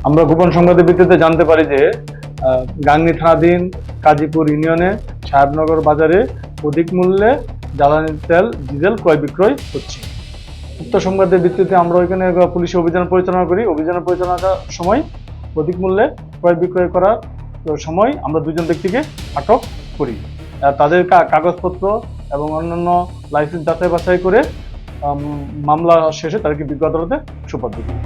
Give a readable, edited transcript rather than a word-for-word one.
আমরা গোপন সংবাদের ভিত্তিতে জানতে পারি যে গাংনী থানাধীন কাজীপুর ইউনিয়নে সাহেবনগর বাজারে অধিক মূল্যে জ্বালানি তেল ডিজেল ক্রয় বিক্রয় হচ্ছে। উক্ত সংবাদের ভিত্তিতে আমরা ওইখানে পুলিশ অভিযান পরিচালনা করি। অভিযান পরিচালনার সময় অধিক মূল্যে ক্রয় বিক্রয় করার সময় আমরা দুজন ব্যক্তিকে আটক করি। তাদের কাগজপত্র এবং অন্যান্য লাইসেন্স যাচাই বাছাই করে মামলা শেষে তাদেরকে বিজ্ঞ আদালতে সোপর্দ করি।